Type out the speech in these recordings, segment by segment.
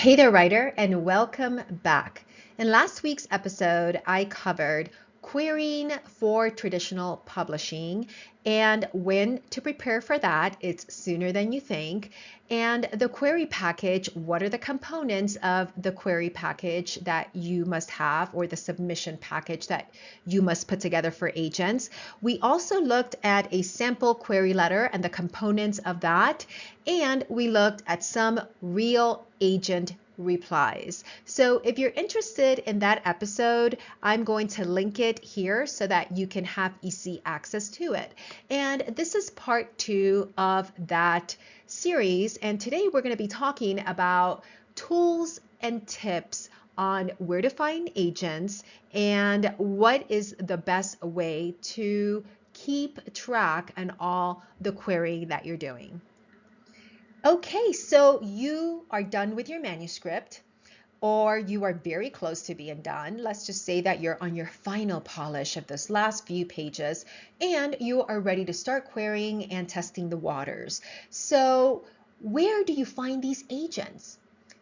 Hey there, writer, and welcome back. In last week's episode, I covered querying for traditional publishing and when to prepare for that. It's sooner than you think. And the query package, what are the components of the query package that you must have, or the submission package that you must put together for agents. We also looked at a sample query letter and the components of that. And we looked at some real agent replies. So if you're interested in that episode, I'm going to link it here so that you can have easy access to it. And this is part 2 of that series. And today we're going to be talking about tools and tips on where to find agents and what is the best way to keep track on all the querying that you're doing. Okay, so you are done with your manuscript, or you are very close to being done. Let's just say that you're on your final polish of those last few pages and you are ready to start querying and testing the waters. So where do you find these agents?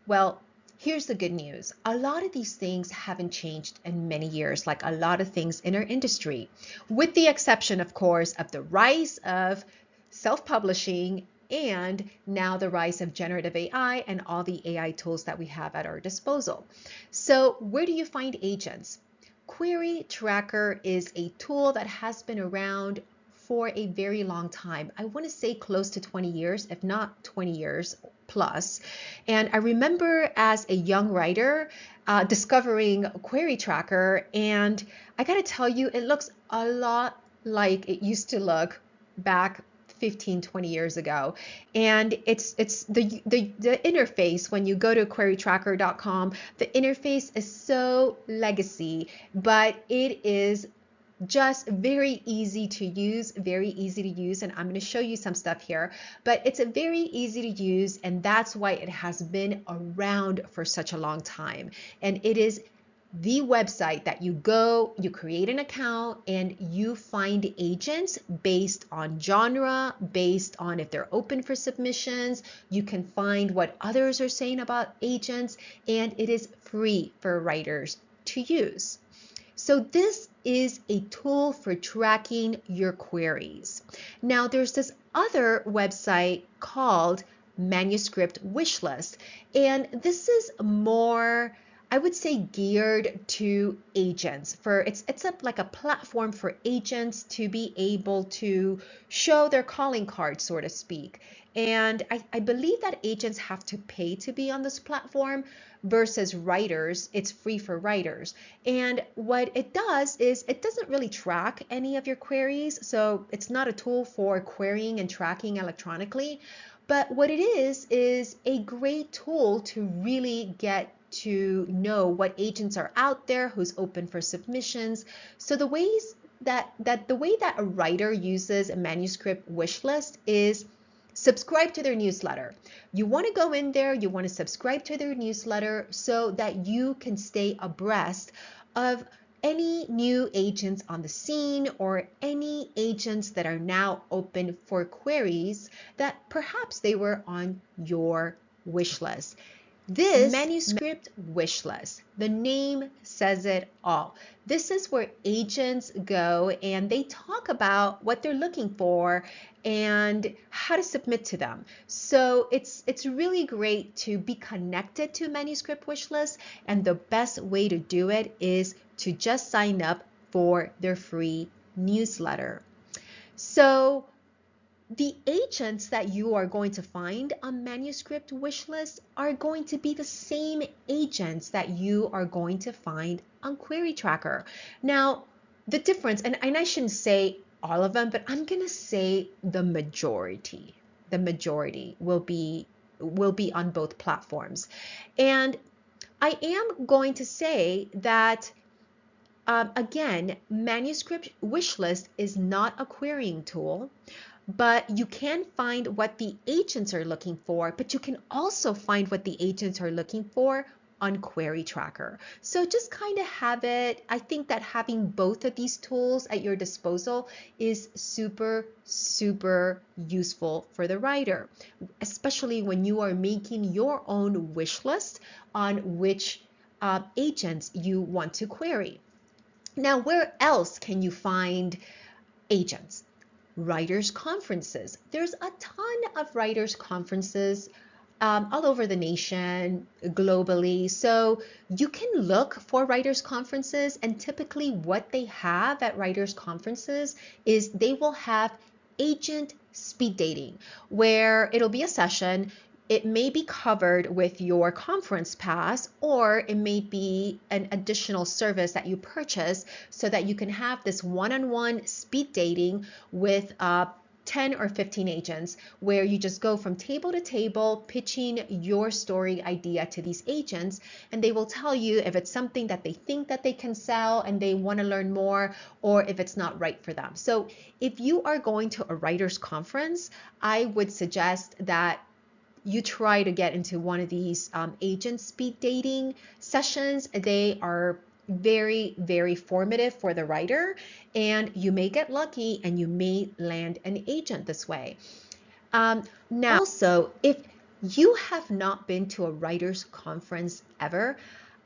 Well, here's the good news. A lot of these things haven't changed in many years, like a lot of things in our industry, with the exception, of course, of the rise of self-publishing and now the rise of generative AI and all the AI tools that we have at our disposal. So where do you find agents? Query Tracker is a tool that has been around for a very long time. I want to say close to 20 years, if not 20 years plus. And I remember as a young writer discovering Query Tracker, and I got to tell you, it looks a lot like it used to look back 15-20 years ago. And it's the interface. When you go to querytracker.com, the interface is so legacy, but it is just very easy to use, and I'm going to show you some stuff here, but it's a very easy to use, and that's why it has been around for such a long time. And it is the website that you go, you create an account, and you find agents based on genre, based on if they're open for submissions. You can find what others are saying about agents, and it is free for writers to use. So this is a tool for tracking your queries. Now there's this other website called Manuscript Wishlist, and this is more, I would say, geared to agents. It's like a platform for agents to be able to show their calling card, so to speak. And I believe that agents have to pay to be on this platform versus writers. It's free for writers. And what it does is it doesn't really track any of your queries. So it's not a tool for querying and tracking electronically. But what it is a great tool to really get to know what agents are out there, who's open for submissions. So the ways that the way that a writer uses a manuscript wish list is subscribe to their newsletter. You want to go in there, you want to subscribe to their newsletter so that you can stay abreast of any new agents on the scene or any agents that are now open for queries that perhaps they were on your wish list. This manuscript wish list, the name says it all. This is where agents go and they talk about what they're looking for and how to submit to them. So it's really great to be connected to manuscript wish list, and the best way to do it is to just sign up for their free newsletter. So the agents that you are going to find on manuscript wishlist are going to be the same agents that you are going to find on Query Tracker. Now, the difference, and I shouldn't say all of them, but I'm going to say the majority will be on both platforms. And I am going to say that again, manuscript wishlist is not a querying tool, but you can find what the agents are looking for, but you can also find what the agents are looking for on Query Tracker. So just kind of have it. I think that having both of these tools at your disposal is super, super useful for the writer, especially when you are making your own wish list on which agents you want to query. Now, where else can you find agents? Writers' conferences. There's a ton of writers' conferences all over the nation, globally. So you can look for writers' conferences, and typically what they have at writers' conferences is they will have agent speed dating, where it'll be a session. It may be covered with your conference pass, or it may be an additional service that you purchase so that you can have this one-on-one speed dating with 10 or 15 agents, where you just go from table to table pitching your story idea to these agents, and they will tell you if it's something that they think that they can sell and they want to learn more, or if it's not right for them. So if you are going to a writers conference, I would suggest that you try to get into one of these agent speed dating sessions. They are very, very formative for the writer, and you may get lucky and you may land an agent this way. Now, also, if you have not been to a writer's conference ever,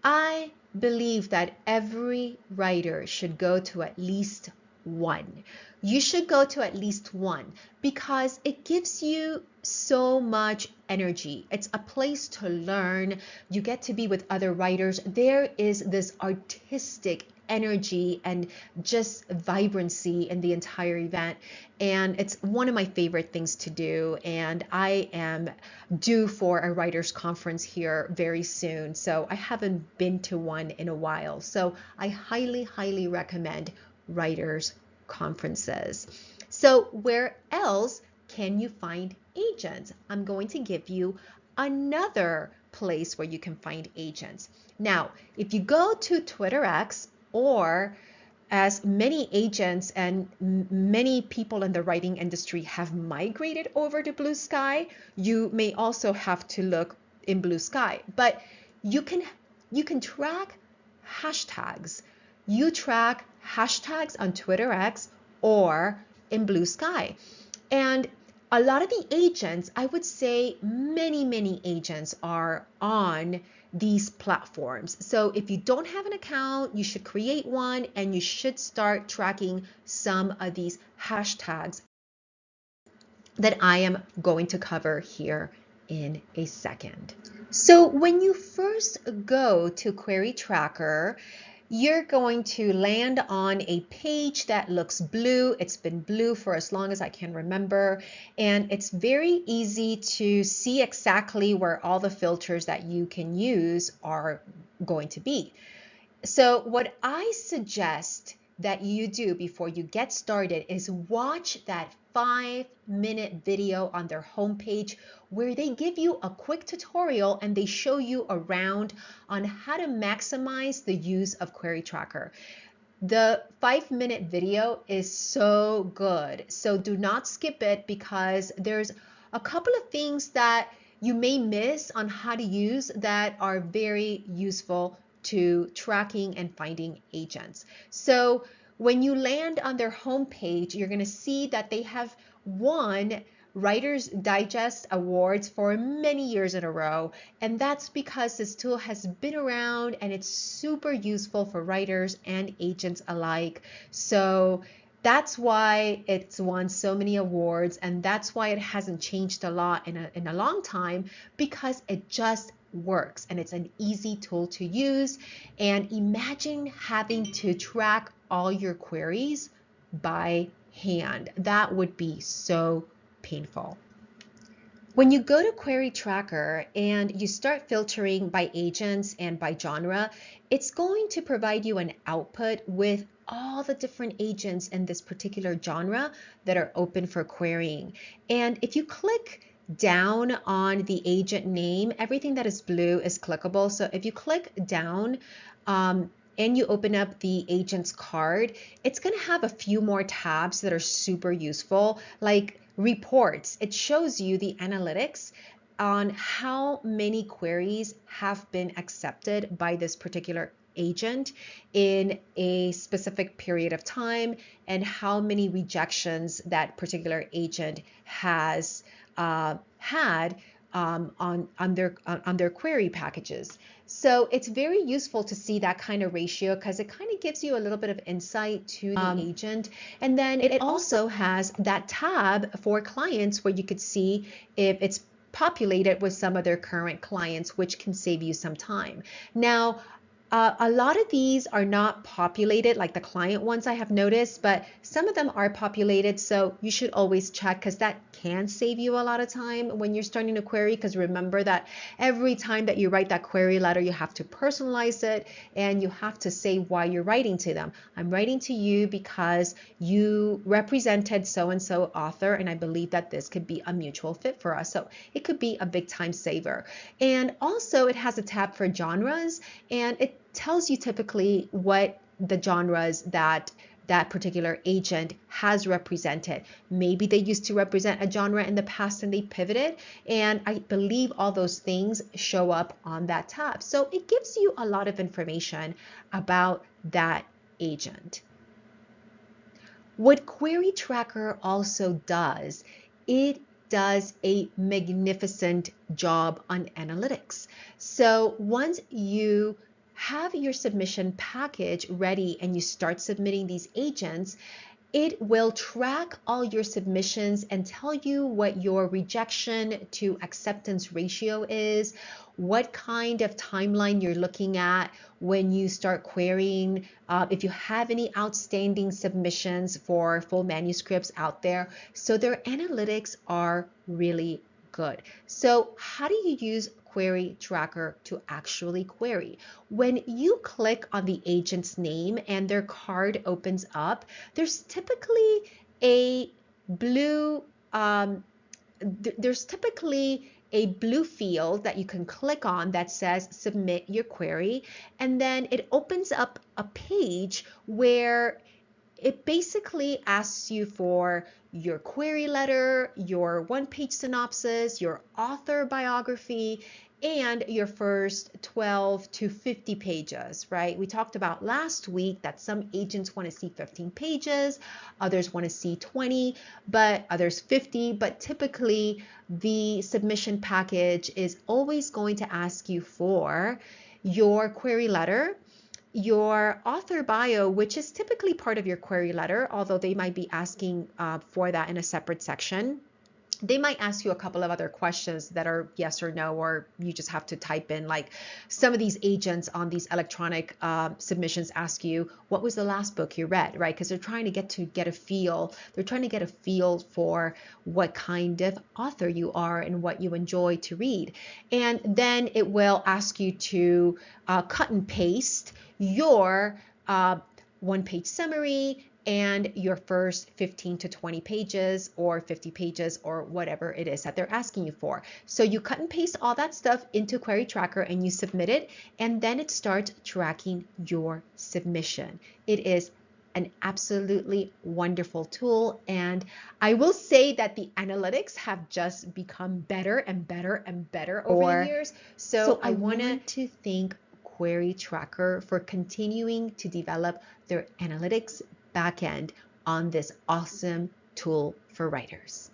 I believe that every writer should go to at least one. You should go to at least one because it gives you so much energy. It's a place to learn. You get to be with other writers. There is this artistic energy and just vibrancy in the entire event. And it's one of my favorite things to do. And I am due for a writers conference here very soon. So I haven't been to one in a while. So I highly, highly recommend writers conferences. So where else can you find agents? I'm going to give you another place where you can find agents. Now, if you go to Twitter X, or as many agents and many people in the writing industry have migrated over to Blue Sky, you may also have to look in Blue Sky. But you can track hashtags. You track hashtags on Twitter X or in Blue Sky. And a lot of the agents, I would say many agents are on these platforms. So if you don't have an account, you should create one, and you should start tracking some of these hashtags that I am going to cover here in a second. So when you first go to Query Tracker, you're going to land on a page that looks blue. It's been blue for as long as I can remember, and it's very easy to see exactly where all the filters that you can use are going to be. So what I suggest that you do before you get started is watch that 5-minute video on their homepage where they give you a quick tutorial and they show you around on how to maximize the use of Query Tracker. The 5-minute video is so good, so do not skip it, because there's a couple of things that you may miss on how to use that are very useful to tracking and finding agents. So when you land on their homepage, you're going to see that they have won Writer's Digest awards for many years in a row, and that's because this tool has been around and it's super useful for writers and agents alike. So that's why it's won so many awards, and that's why it hasn't changed a lot in a long time, because it just works and it's an easy tool to use. And imagine having to track all your queries by hand. That would be so painful. When you go to Query Tracker and you start filtering by agents and by genre, it's going to provide you an output with all the different agents in this particular genre that are open for querying. And if you click down on the agent name, everything that is blue is clickable. So if you click down and you open up the agent's card, it's going to have a few more tabs that are super useful, like reports. It shows you the analytics on how many queries have been accepted by this particular agent in a specific period of time, and how many rejections that particular agent has had on their query packages. So it's very useful to see that kind of ratio, because it kind of gives you a little bit of insight to the agent. And then it also has that tab for clients where you could see if it's populated with some of their current clients, which can save you some time. Now, a lot of these are not populated like the client ones, I have noticed, but some of them are populated. So you should always check, because that can save you a lot of time when you're starting a query. Because remember that every time that you write that query letter, you have to personalize it, and you have to say why you're writing to them. I'm writing to you because you represented so-and-so author, and I believe that this could be a mutual fit for us. So it could be a big time saver. And also it has a tab for genres, and it tells you typically what the genres that particular agent has represented. Maybe they used to represent a genre in the past and they pivoted, and I believe all those things show up on that tab. So it gives you a lot of information about that agent. What Query Tracker also does, it does a magnificent job on analytics. So once you have your submission package ready and you start submitting these agents, it will track all your submissions and tell you what your rejection to acceptance ratio is, what kind of timeline you're looking at when you start querying, if you have any outstanding submissions for full manuscripts out there. So their analytics are really good. So how do you use Query Tracker to actually query? When you click on the agent's name and their card opens up, there's typically a blue field that you can click on that says submit your query, and then it opens up a page where it basically asks you for your query letter, your one-page synopsis, your author biography, and your first 12 to 50 pages, right? We talked about last week that some agents want to see 15 pages, others want to see 20, but others 50, but typically the submission package is always going to ask you for your query letter, your author bio, which is typically part of your query letter, although they might be asking for that in a separate section. They might ask you a couple of other questions that are yes or no, or you just have to type in, like some of these agents on these electronic submissions ask you, what was the last book you read, right? Because they're trying to get a feel. They're trying to get a feel for what kind of author you are and what you enjoy to read. And then it will ask you to cut and paste your one-page summary and your first 15 to 20 pages or 50 pages or whatever it is that they're asking you for. So you cut and paste all that stuff into Query Tracker and you submit it, and then it starts tracking your submission. It is an absolutely wonderful tool, and I will say that the analytics have just become better and better and better over the years. So I want to thank Query Tracker for continuing to develop their analytics backend on this awesome tool for writers.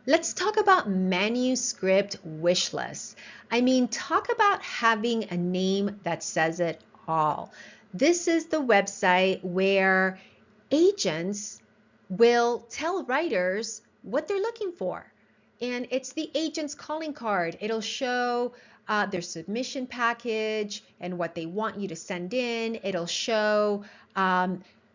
Let's talk about manuscript wish lists. I mean, talk about having a name that says it all. This is the website where agents will tell writers what they're looking for. And it's the agent's calling card. It'll show their submission package and what they want you to send in. It'll show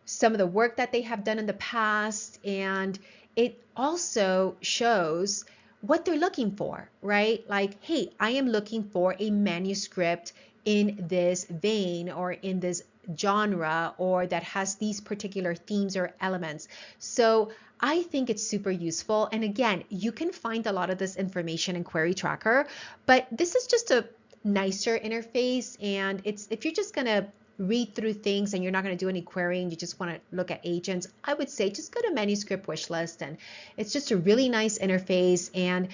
some of the work that they have done in the past, and it also shows what they're looking for, right? Like, hey, I am looking for a manuscript in this vein or in this genre, or that has these particular themes or elements. So I think it's super useful. And again, you can find a lot of this information in Query Tracker, but this is just a nicer interface. And it's, if you're just gonna read through things and you're not going to do any querying, you just want to look at agents, I would say just go to manuscript wish list, and it's just a really nice interface, and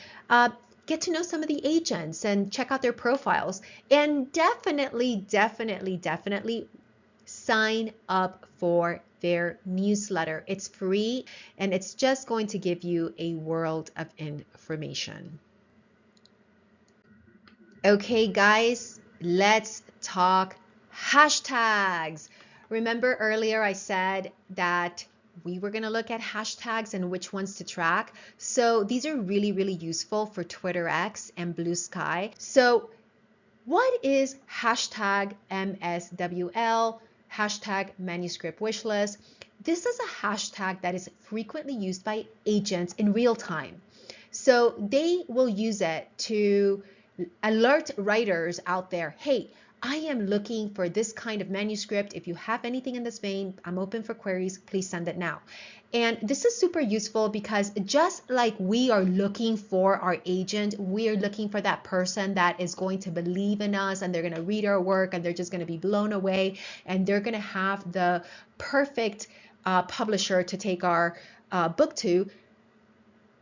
get to know some of the agents and check out their profiles. And definitely sign up for their newsletter. It's free and it's just going to give you a world of information. Okay, guys, let's talk hashtags. Remember earlier I said that we were going to look at hashtags and which ones to track. So these are really useful for Twitter X and Blue Sky. So what is hashtag MSWL, hashtag manuscript wishlist? This is a hashtag that is frequently used by agents in real time. So they will use it to alert writers out there, hey, I am looking for this kind of manuscript. If you have anything in this vein, I'm open for queries. Please send it now. And this is super useful because just like we are looking for our agent, we are looking for that person that is going to believe in us and they're going to read our work and they're just going to be blown away and they're going to have the perfect publisher to take our book to.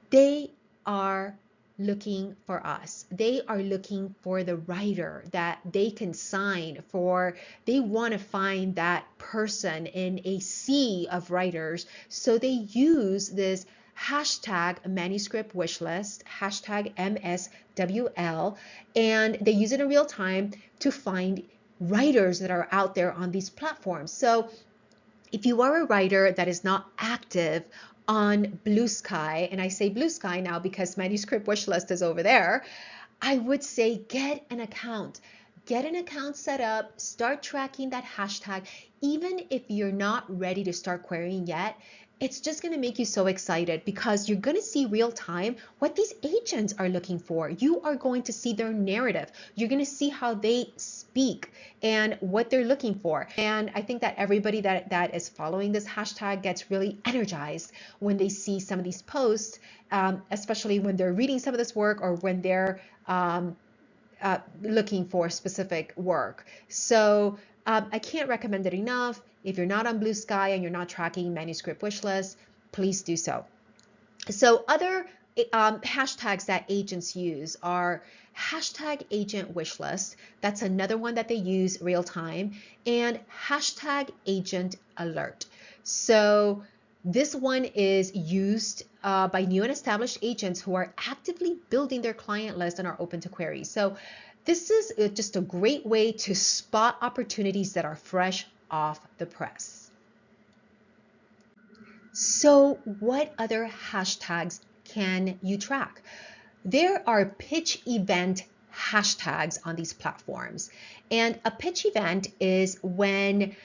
They are looking for us. They are looking for the writer that they can sign for. They want to find that person in a sea of writers. So they use this hashtag manuscript wishlist, hashtag MSWL, and they use it in real time to find writers that are out there on these platforms. So if you are a writer that is not active on Blue Sky, and I say Blue Sky now because manuscript wishlist is over there, I would say get an account. Get an account set up, start tracking that hashtag. Even if you're not ready to start querying yet, it's just going to make you so excited because you're going to see real time what these agents are looking for. You are going to see their narrative. You're going to see how they speak and what they're looking for. And I think that everybody that is following this hashtag gets really energized when they see some of these posts, especially when they're reading some of this work or when they're looking for specific work. So I can't recommend it enough. If you're not on Blue Sky and you're not tracking manuscript wishlist, please do so. So other hashtags that agents use are hashtag agent wishlist. That's another one that they use real time, and hashtag agent alert. So this one is used by new and established agents who are actively building their client list and are open to queries. So this is just a great way to spot opportunities that are fresh off the press. So what other hashtags can you track? There are pitch event hashtags on these platforms. And a pitch event is when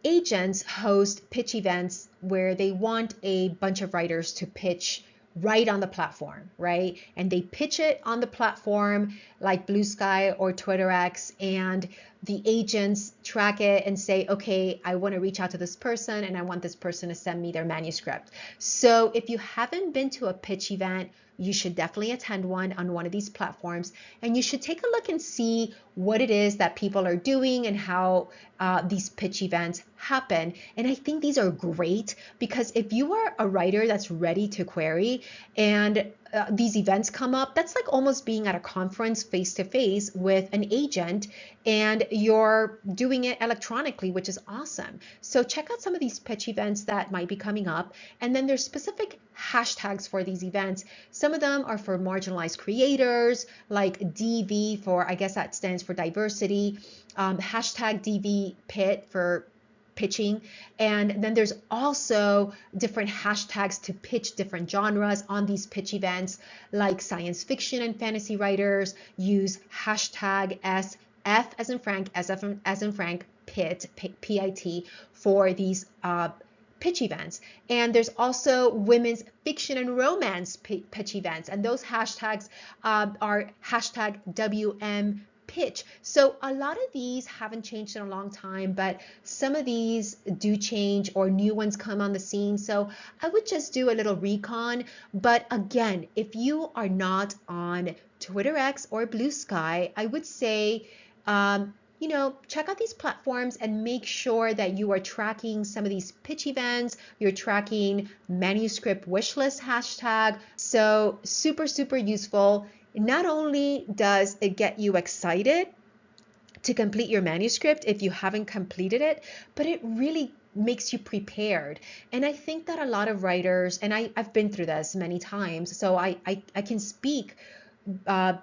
agents host pitch events where they want a bunch of writers to pitch right on the platform, right? And they pitch it on the platform like Blue Sky or Twitter X, and the agents track it and say, okay, I want to reach out to this person and I want this person to send me their manuscript. So if you haven't been to a pitch event, you should definitely attend one on one of these platforms, and you should take a look and see what it is that people are doing and how these pitch events happen. And I think these are great because if you are a writer that's ready to query and these events come up, that's like almost being at a conference face to face with an agent, and you're doing it electronically, which is awesome. So check out some of these pitch events that might be coming up, and then there's specific hashtags for these events. Some of them are for marginalized creators, like DV for, I guess that stands for diversity, hashtag DV Pit for pitching. And then there's also different hashtags to pitch different genres on these pitch events, like science fiction and fantasy writers use hashtag SF as in Frank, SF as in Frank, PIT, P-I-T, for these pitch events. And there's also women's fiction and romance pitch events, and those hashtags are hashtag WM pitch. So a lot of these haven't changed in a long time, but some of these do change or new ones come on the scene. So I would just do a little recon. But again, if you are not on Twitter X or Blue Sky, I would say check out these platforms and make sure that you are tracking some of these pitch events, you're tracking manuscript wishlist hashtag. So super, super useful. Not only does it get you excited to complete your manuscript if you haven't completed it, but it really makes you prepared. And I think that a lot of writers, and I've been through this many times, so I can speak uh,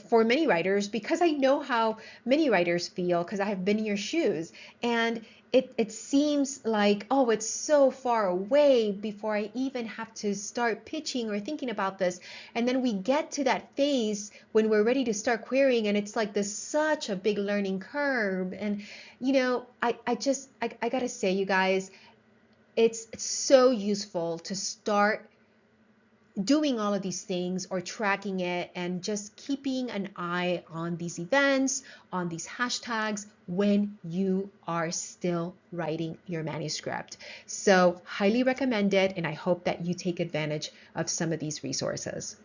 for many writers because I know how many writers feel because I have been in your shoes. And it seems like, oh, it's so far away before I even have to start pitching or thinking about this. And then we get to that phase when we're ready to start querying, and it's like this such a big learning curve. And I gotta say, you guys, it's so useful to start doing all of these things or tracking it and just keeping an eye on these events, on these hashtags when you are still writing your manuscript. So highly recommend it, and I hope that you take advantage of some of these resources.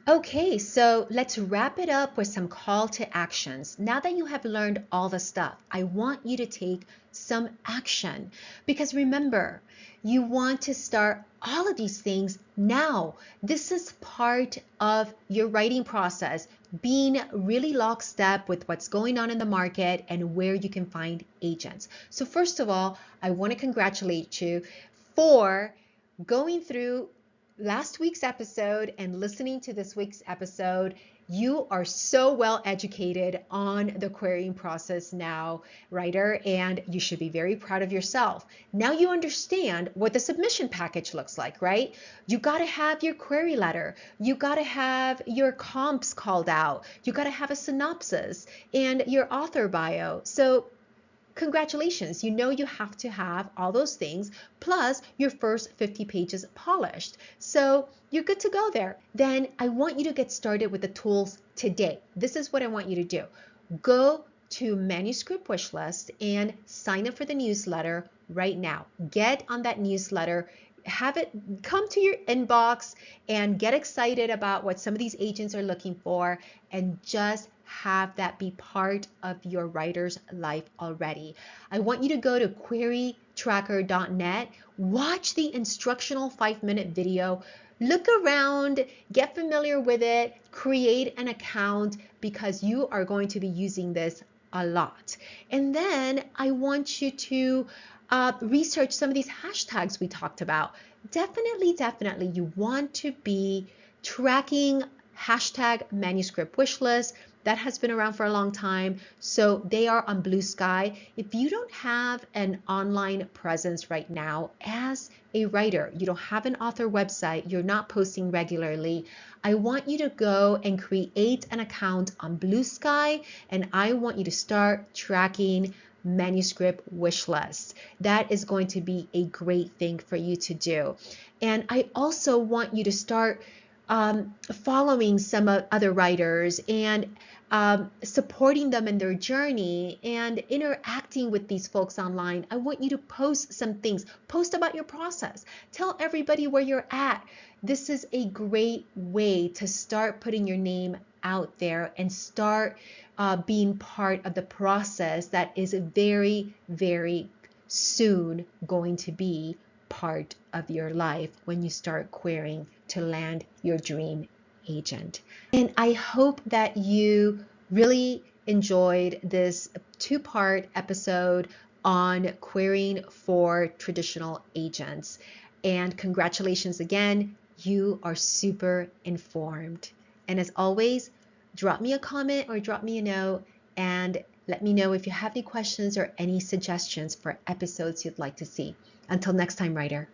Okay, so let's wrap it up with some call to actions. Now that you have learned all the stuff, I want you to take some action, because remember, you want to start all of these things now. This is part of your writing process, being really lockstep with what's going on in the market and where you can find agents. So first of all, I want to congratulate you for going through last week's episode and listening to this week's episode. You are so well educated on the querying process now, writer, and you should be very proud of yourself. Now you understand what the submission package looks like, right? You got to have your query letter. You got to have your comps called out. You got to have a synopsis and your author bio. So congratulations, you have to have all those things plus your first 50 pages polished. So you're good to go there. Then I want you to get started with the tools today. This is what I want you to do. Go to Manuscript Wishlist and sign up for the newsletter right now. Get on that newsletter. Have it come to your inbox and get excited about what some of these agents are looking for, and just have that be part of your writer's life already. I want you to go to querytracker.net, watch the instructional 5-minute video, look around, get familiar with it, create an account, because you are going to be using this a lot. And then I want you to research some of these hashtags we talked about. Definitely, you want to be tracking hashtag manuscript wishlist. That has been around for a long time. So they are on Blue Sky. If you don't have an online presence right now as a writer, you don't have an author website, you're not posting regularly, I want you to go and create an account on Blue Sky, and I want you to start tracking manuscript wish lists. That is going to be a great thing for you to do. And I also want you to start following some other writers and supporting them in their journey and interacting with these folks online. I want you to post some things, post about your process, tell everybody where you're at. This is a great way to start putting your name out there and start being part of the process that is very, very soon going to be part of your life when you start querying to land your dream agent. And I hope that you really enjoyed this 2-part episode on querying for traditional agents. And congratulations again, you are super informed. And as always, drop me a comment or drop me a note and let me know if you have any questions or any suggestions for episodes you'd like to see. Until next time, writer.